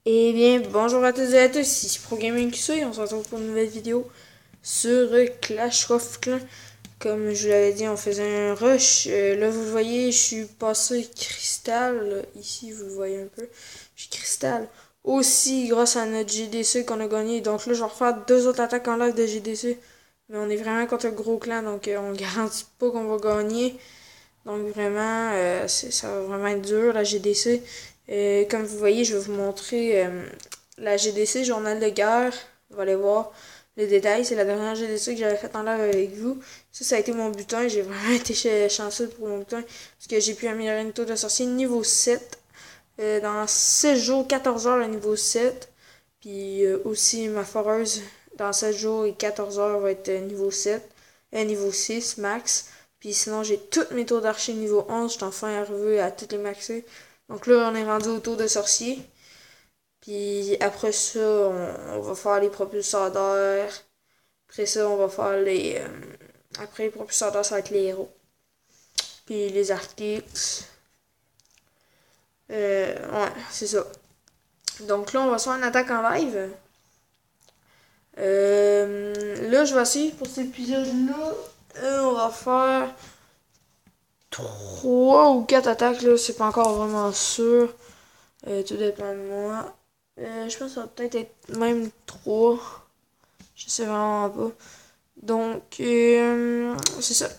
Eh bien, bonjour à tous et à tous, ici ProGaming QC, on se retrouve pour une nouvelle vidéo sur Clash of Clans. Comme je vous l'avais dit, on faisait un rush. Là, vous le voyez, je suis passé cristal. Là, ici, vous le voyez un peu. Je suis cristal. Aussi, grâce à notre GDC qu'on a gagné. Donc là, je vais refaire deux autres attaques en live de GDC. Mais on est vraiment contre un gros clan, donc on garantit pas qu'on va gagner. Donc vraiment, ça va vraiment être dur, la GDC. Comme vous voyez, je vais vous montrer la GDC, Journal de guerre. Vous allez voir les détails. C'est la dernière GDC que j'avais faite en live avec vous. Ça a été mon butin. J'ai vraiment été chanceux pour mon butin. Parce que j'ai pu améliorer une tour de sorcier niveau 7. Dans 6 jours, 14 heures, le niveau 7. Puis aussi, ma foreuse, dans 7 jours et 14 heures, va être niveau 7. Niveau 6 max. Puis sinon, j'ai toutes mes tours d'archer niveau 11. Je suis enfin arrivé à toutes les maxer. Donc là, on est rendu au tour de sorcier. Puis après ça, on va faire les propulseurs d'air. Après ça, on va faire les... après les propulseurs d'air, ça va être les héros. Puis les architectes. Ouais, c'est ça. Donc là, on va se faire une attaque en live. Là, je vais essayer pour cet épisode-là. On va faire 3 ou 4 attaques, là. C'est pas encore vraiment sûr. Tout dépend de moi. Je pense que ça va peut-être être même 3. Je sais vraiment pas. Donc, c'est ça.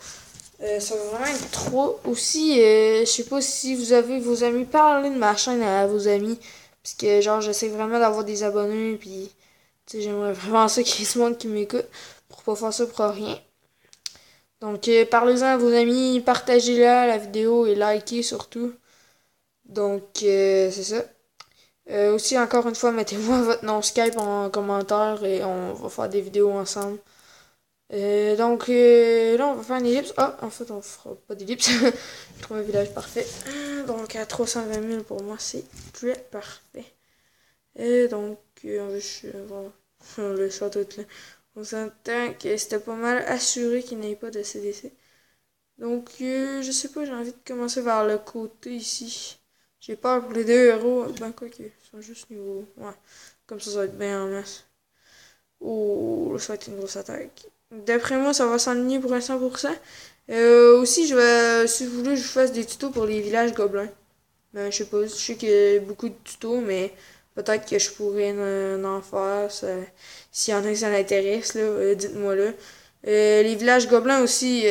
Ça va vraiment être 3. Aussi, je sais pas si vous avez vos amis. Parlez de ma chaîne à vos amis. Parce que, genre, j'essaie vraiment d'avoir des abonnés. Puis, tu sais, j'aimerais vraiment ça qu'il y ait ce monde qui m'écoute. Pour pas faire ça pour rien. Donc, parlez-en à vos amis. Partagez-la, la vidéo. Et likez surtout. Donc, c'est ça. Aussi, encore une fois, mettez-moi votre nom Skype en commentaire et on va faire des vidéos ensemble. Donc, là, on va faire une ellipse. Ah, en fait, on fera pas d'ellipse. Je trouve un village parfait. Donc, à 320 000 pour moi, c'est très parfait. Donc, on le château de là. On s'entend que c'était pas mal assuré qu'il n'y ait pas de CDC. Donc, je sais pas, j'ai envie de commencer vers le côté ici. J'ai peur pour les deux héros. Ben, quoi que, ils sont juste niveau. Ouais. Comme ça va être bien en masse. Oh, ça va être une grosse attaque. D'après moi, ça va s'enligner pour un 100%. Aussi, si vous voulez, je vous fasse des tutos pour les villages gobelins. Ben, je sais pas, je sais qu'il y a beaucoup de tutos, mais peut-être que je pourrais en faire. S'il y en a qui ça l'intéresse, là, dites-moi là. Les villages gobelins aussi,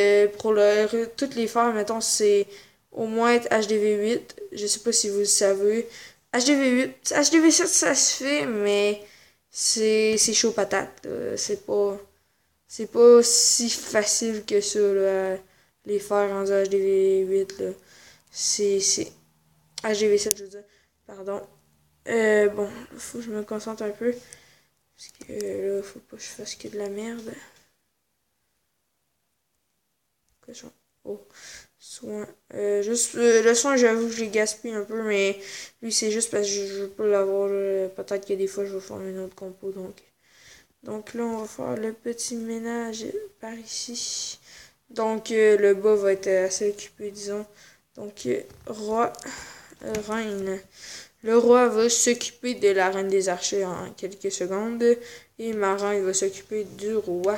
toutes les faire, mettons, c'est au moins être HDV8. Je sais pas si vous le savez. HDV8, HDV7, ça se fait, mais c'est chaud patate. C'est pas si facile que ça, là, les faire en HDV8, là. C'est HDV7, je veux dire. Pardon. Bon, faut que je me concentre un peu. Parce que là, faut pas que je fasse que de la merde. Cochon. Oh. Soin. Juste, le soin, j'avoue que j'ai gaspillé un peu, mais lui, c'est juste parce que je veux pas l'avoir. Peut-être que des fois, je vais faire une autre compo, donc là, on va faire le petit ménage par ici. Donc, le bas va être assez occupé, disons. Donc, roi, reine. Le roi va s'occuper de la reine des archers en quelques secondes. Et Marin, il va s'occuper du roi.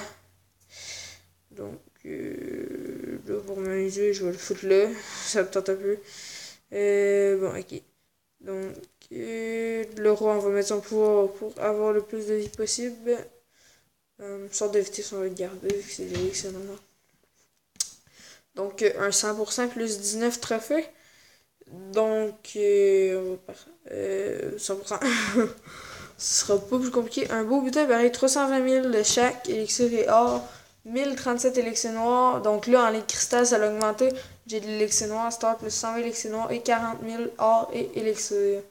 Donc, là, pour m'amuser, je vais le foutre là. Ça me tente un peu. Bon, ok. Donc, le roi, on va mettre son pouvoir pour avoir le plus de vie possible. Sorte de vitesse, on va le garder, vu que c'est des excellent. Donc, un 100% plus 19 trophées. Donc, on va faire 100%. Ce sera pas plus compliqué. Un beau butin pareil, 320 000 de chaque, élixir et or, 1037 élixirs noirs. Donc là, en les cristal, ça l'a augmenté. J'ai de l'élixir noir, star plus 100 000 élixirs noirs et 40 000 or et élixir.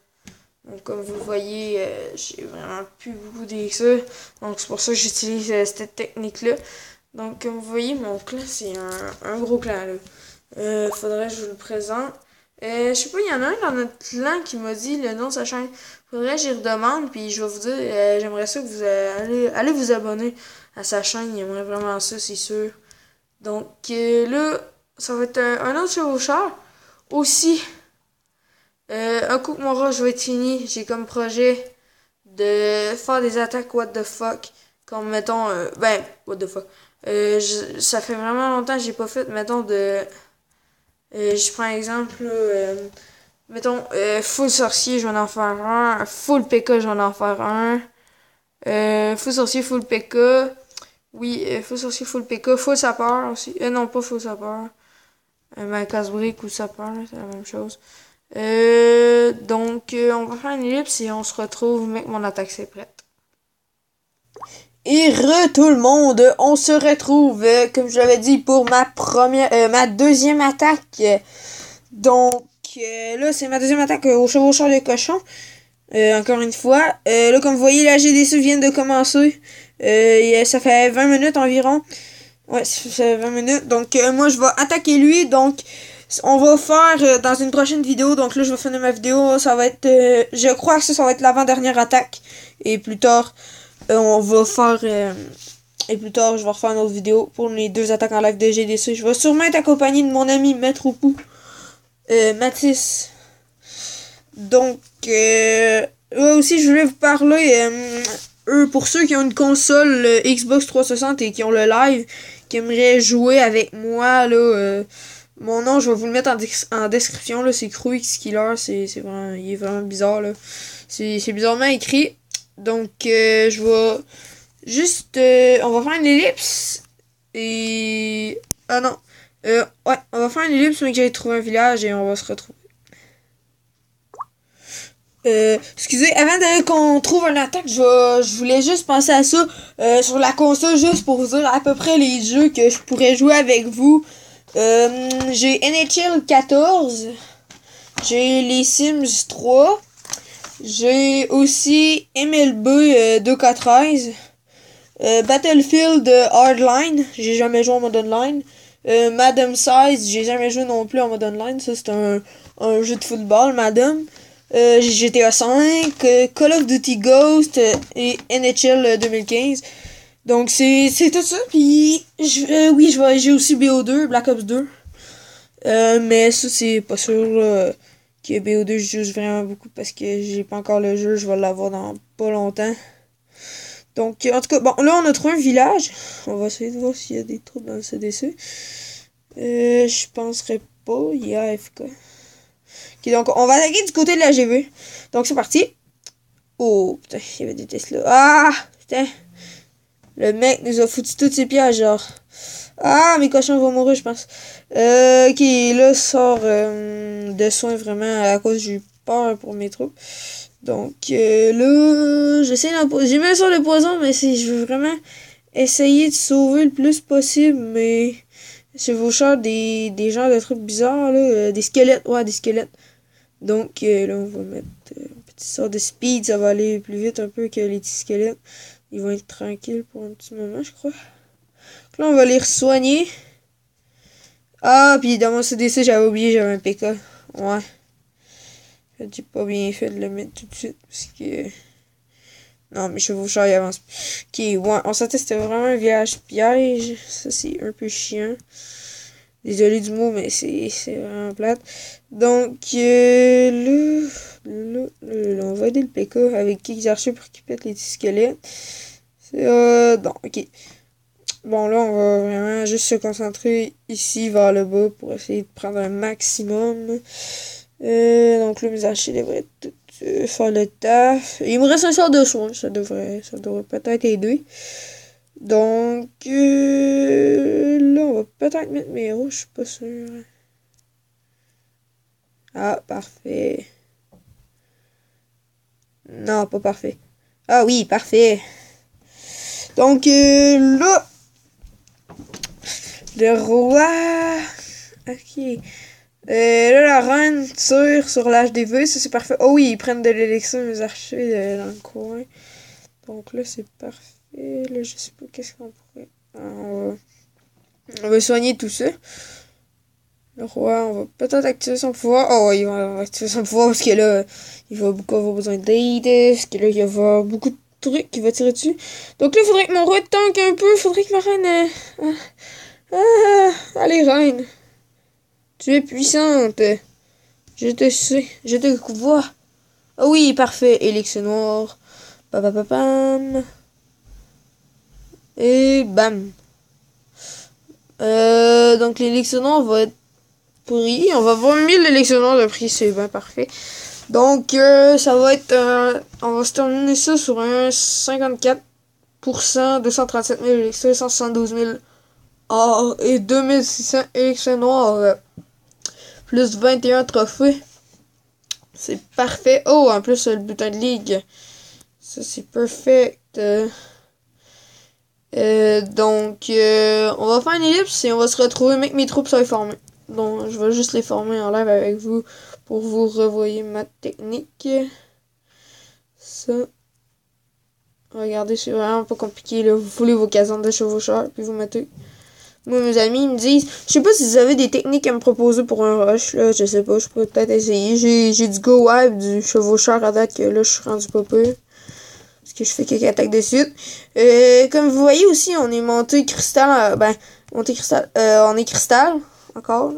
Donc comme vous le voyez, j'ai vraiment plus beaucoup d'élixirs. Donc c'est pour ça que j'utilise cette technique-là. Donc comme vous voyez, mon clan, c'est un gros clan là. Faudrait que je vous le présente. Je sais pas, il y en a un dans notre clan qui m'a dit le nom de sa chaîne. Faudrait que j'y redemande, puis je vais vous dire, j'aimerais ça que vous allez vous abonner à sa chaîne. Il aimerait vraiment ça, c'est sûr. Donc là, ça va être un autre chevaucheur. Aussi, un coup que mon rush va être fini, j'ai comme projet de faire des attaques what the fuck. Comme, mettons, what the fuck. Ça fait vraiment longtemps que j'ai pas fait, mettons, je prends un exemple, mettons, full sorcier, je vais en faire un. Full PK, je vais en faire un. Full sorcier, full PK. Oui, full sorcier, full PK. Full sapeur aussi. Non, pas full sapeur. Ma casse-brique ou sapeur, c'est la même chose. Donc, on va faire une ellipse et on se retrouve, mec, mon attaque c'est prête. Et tout le monde, on se retrouve, comme je l'avais dit, pour ma deuxième attaque. Donc, là, c'est ma deuxième attaque au chevaucheur de cochon. Encore une fois. Là, comme vous voyez, la GDC vient de commencer. Ça fait 20 minutes environ. Ouais, ça fait 20 minutes. Donc, moi, je vais attaquer lui. Donc, on va faire dans une prochaine vidéo. Donc là, je vais finir ma vidéo. Ça va être... je crois que ça va être l'avant-dernière attaque. Et plus tard, on va faire... et plus tard, je vais refaire une autre vidéo pour les 2 attaques en live de GDC. Je vais sûrement être accompagné de mon ami Maître Pou. Mathis. Donc, aussi, je voulais vous parler... pour ceux qui ont une console Xbox 360 et qui ont le live, qui aimeraient jouer avec moi, là, mon nom, je vais vous le mettre en description, là, c'est Cruix Killer, il est vraiment bizarre, là. C'est bizarrement écrit. Donc, je vais juste, on va faire une ellipse, et... Ah non, ouais, on va faire une ellipse, mais que j'aille trouver un village, et on va se retrouver. Excusez, avant qu'on trouve une attaque, je voulais juste penser à ça sur la console, juste pour vous dire à peu près les jeux que je pourrais jouer avec vous. J'ai NHL 14, j'ai les Sims 3, j'ai aussi MLB 2K13, Battlefield Hardline, j'ai jamais joué en mode online, Madam Size, j'ai jamais joué non plus en mode online, ça c'est un jeu de football, Madam. GTA 5, Call of Duty Ghost et NHL 2015. Donc c'est tout ça. Puis oui, j'ai aussi BO2, Black Ops 2. Mais ça c'est pas sûr que BO2 je joue vraiment beaucoup parce que j'ai pas encore le jeu, je vais l'avoir dans pas longtemps. Donc en tout cas, bon là on a trouvé un village. On va essayer de voir s'il y a des troupes dans le CDC. Je penserais pas, il y a AFK. Ok, donc on va attaquer du côté de la GV. Donc c'est parti. Oh putain, il y avait des Tesla. Ah putain. Le mec nous a foutu tous ses pièges, genre. Ah, mes cochons vont mourir, je pense. Ok, là sort de soins vraiment à cause j'ai eu peur pour mes troupes. Donc là, j'essaie d'en... J'ai mis sur le poison, mais je veux vraiment essayer de sauver le plus possible, mais c'est vos chars des genres de trucs bizarres, là. Des squelettes, ouais, des squelettes. Donc là, on va mettre une petite sorte de speed. Ça va aller plus vite un peu que les petits squelettes. Ils vont être tranquilles pour un petit moment, je crois. Donc là, on va les soigner. Ah, puis dans mon CDC, j'avais oublié, j'avais un PK. Ouais. J'ai pas bien fait de le mettre tout de suite. Parce que... Non, mes chevaucheurs, ils avancent. Ok, ouais. On sentait que c'était vraiment un village piège. Ça, c'est un peu chiant. Désolé du mot, mais c'est vraiment plate. Donc, là, on va aider le PK avec Kick Archer pour qu'il pète les petits squelettes. Bon, ok. Bon, là, on va vraiment juste se concentrer ici vers le bas pour essayer de prendre un maximum. Donc là, mes archers devraient tout faire le taf. Il me reste un sort de soin, ça devrait peut-être aider. Donc, là, on va peut-être mettre mes héros, je suis pas sûr. Ah, parfait. Non, pas parfait. Ah oui, parfait. Donc, là, le roi... Ok. Là, la reine tire sur l'HDV, ça c'est parfait. Oh oui, ils prennent de l'élixir, mes archers, dans le coin. Donc là, c'est parfait. Là, je sais pas qu'est-ce qu'on pourrait... On va soigner tout ça. Le roi, on va peut-être activer son pouvoir. Oh, il va activer son pouvoir parce que là, il va beaucoup avoir besoin d'aide. Parce que là, il va y avoir beaucoup de trucs qui va tirer dessus. Donc là, il faudrait que mon roi tank un peu. Il faudrait que ma reine... allez, reine. Tu es puissante. Je te sais. Je te vois. Ah oui, parfait. Élixir noir. Papapapam. Et bam. Donc l'élixir noir va être pris. On va avoir 1000 élixirs noirs de prix, c'est bien parfait. Donc ça va être on va se terminer ça sur un 54%, 237 000 élixirs, 172 000 or et 2600 élixirs noirs. Plus 21 trophées. C'est parfait. Oh, en plus le butin de ligue. Ça c'est perfect. Donc, on va faire une ellipse et on va se retrouver, mais que mes troupes soient formées. Donc, je vais juste les former en live avec vous pour vous revoyer ma technique. Ça. Regardez, c'est vraiment pas compliqué, là. Vous foulez vos casernes de chevaucheurs, puis vous mettez. Moi, mes amis, ils me disent, je sais pas si vous avez des techniques à me proposer pour un rush, là. Je sais pas, je pourrais peut-être essayer. J'ai du go web, du chevaucheur à date, que là, je suis rendu pas peu. Parce que je fais quelques attaques de suite. Comme vous voyez aussi, on est monté cristal. On est cristal. Encore.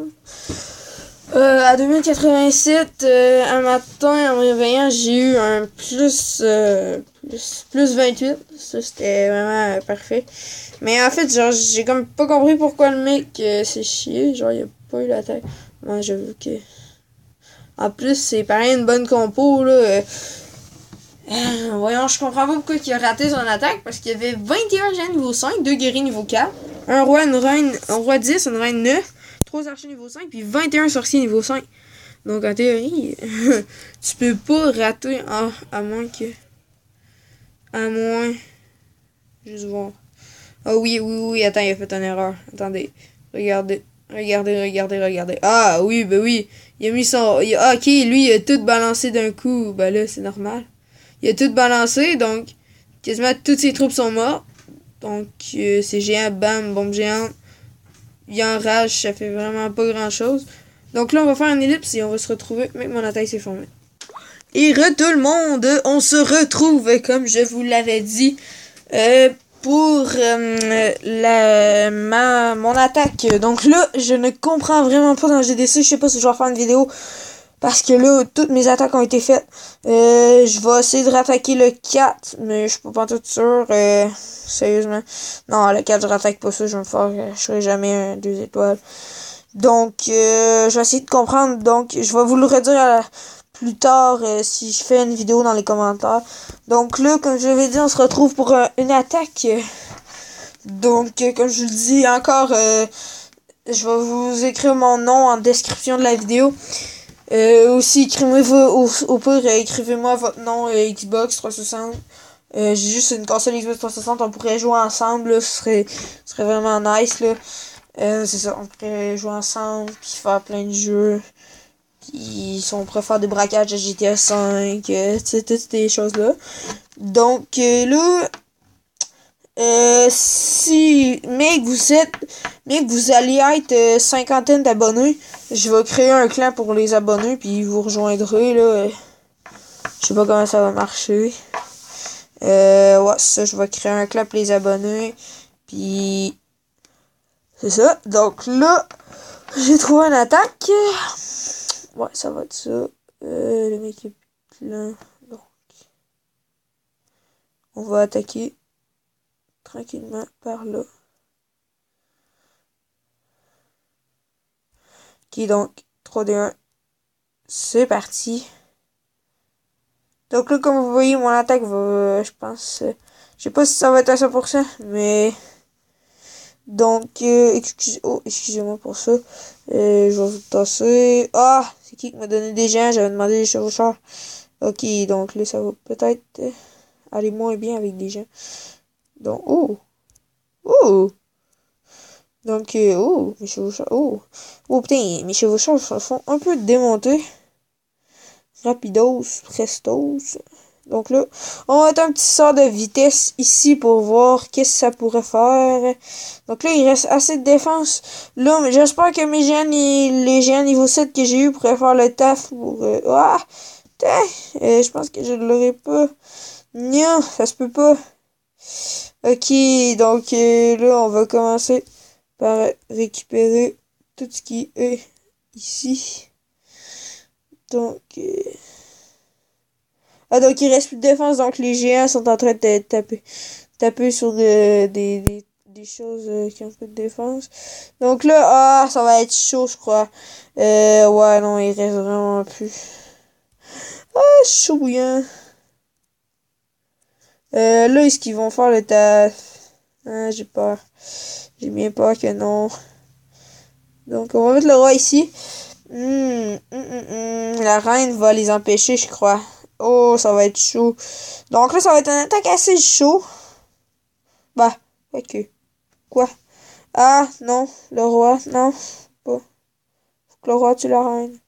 À 2087, un matin, en me réveillant, j'ai eu un plus 28. Ça, c'était vraiment parfait. Mais en fait, genre, j'ai comme pas compris pourquoi le mec s'est chié. Genre, il a pas eu l'attaque. Moi, j'avoue que... En plus, c'est pareil une bonne compo, là. Voyons, je comprends pas pourquoi il a raté son attaque, parce qu'il y avait 21 gens niveau 5, 2 guerriers niveau 4, un roi, une reine, un roi 10, une reine 9, 3 archers niveau 5, puis 21 sorciers niveau 5. Donc en théorie, tu peux pas rater à moins que... À moins... Juste voir. Ah oui, attends, il a fait une erreur. Attendez, regardez. Ah oui, ben oui. Il a mis son... ok, lui, il a tout balancé d'un coup. Ben là, c'est normal. Il a tout balancé, donc quasiment toutes ses troupes sont mortes. Donc c'est géant, bam, bombe géante. Il enrage, ça fait vraiment pas grand chose. Donc là, on va faire une ellipse et on va se retrouver. Mais mon attaque s'est formée. Et tout le monde, on se retrouve, comme je vous l'avais dit, pour mon attaque. Donc là, je ne comprends vraiment pas dans GDC. Je sais pas si je vais faire une vidéo. Parce que là, toutes mes attaques ont été faites. Je vais essayer de rattaquer le 4, mais je suis pas tout sûr. Sérieusement. Non, le 4, je rattaque pas ça. Je vais me faire. Je serai jamais un 2 étoiles. Donc, je vais essayer de comprendre. Donc, je vais vous le redire plus tard si je fais une vidéo dans les commentaires. Donc là, comme je l'avais dit, on se retrouve pour une attaque. Donc, comme je vous le dis encore, je vais vous écrire mon nom en description de la vidéo. Aussi, écrivez-vous au pire, écrivez-moi votre nom Xbox 360. J'ai juste une console Xbox 360, on pourrait jouer ensemble, là, ce serait vraiment nice, là. C'est ça, on pourrait jouer ensemble, puis faire plein de jeux. Puis, si on pourrait faire des braquages de GTA 5, tu sais, toutes ces choses-là. Donc, là, mais que vous allez être cinquantaine d'abonnés, je vais créer un clan pour les abonnés, puis vous rejoindrez, là. Je sais pas comment ça va marcher. Ouais, c'est ça, je vais créer un clan pour les abonnés, puis c'est ça. Donc là, j'ai trouvé une attaque. Ouais, ça va être ça. Le mec est plein. Donc, on va attaquer tranquillement par là. Ok, donc, 3-2-1. C'est parti. Donc là, comme vous voyez, mon attaque va, je pense... je sais pas si ça va être à 100%, mais... Donc, excusez-moi pour ça. Je vais vous tasser. Ah! C'est qui m'a donné des gens? J'avais demandé des chevaucheurs. Ok, donc là, ça va peut-être aller moins bien avec des gens. Donc, oh! Oh! Donc, mes chevaucheurs... Oh, putain, mes chevaucheurs se font un peu démonter. Rapidos, prestos. Donc là, on va mettre un petit sort de vitesse ici pour voir qu'est-ce que ça pourrait faire. Donc là, il reste assez de défense. Là, mais j'espère que les géants niveau 7 que j'ai eu pourraient faire le taf pour... putain, je pense que je ne l'aurai pas. Non, ça se peut pas. Ok, donc là, on va commencer par récupérer tout ce qui est ici. Donc... Ah, donc il reste plus de défense, donc les géants sont en train de taper sur des choses qui ont peu de défense. Donc là, ça va être chaud, je crois. Ouais, non, il reste vraiment plus. Ah, chaud bouillant. Là, est-ce qu'ils vont faire le taf? Ah, j'ai peur. J'ai bien peur que non. Donc, on va mettre le roi ici. La reine va les empêcher, je crois. Oh, ça va être chaud. Donc là, ça va être une attaque assez chaud. Bah, ok. Quoi? Ah, non. Le roi, non. Pas. Faut que le roi tue la reine.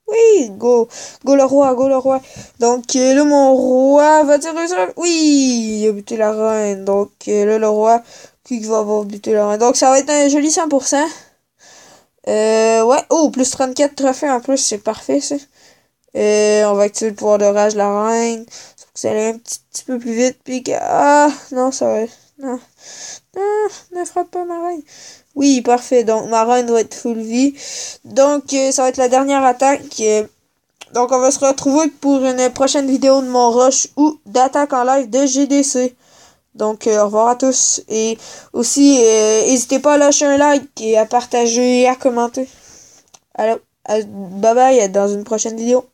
Oui, go. Go le roi, go le roi. Donc là, mon roi va tirer sur... Oui, il a buté la reine. Donc là, le roi qui va avoir buté la reine. Donc ça va être un joli 100%. Ouais. Oh, plus 34 trophées en plus, c'est parfait ça. On va activer le pouvoir de rage de la reine. C'est pour que ça aille un petit peu plus vite. Puis que... Ah, non, ça va... Non. Non, ne frappe pas ma reine. Oui, parfait. Donc, ma reine doit être full vie. Donc, ça va être la dernière attaque. Donc, on va se retrouver pour une prochaine vidéo de mon rush ou d'attaque en live de GDC. Donc, au revoir à tous. Et aussi, n'hésitez pas à lâcher un like et à partager et à commenter. Alors, bye bye, dans une prochaine vidéo.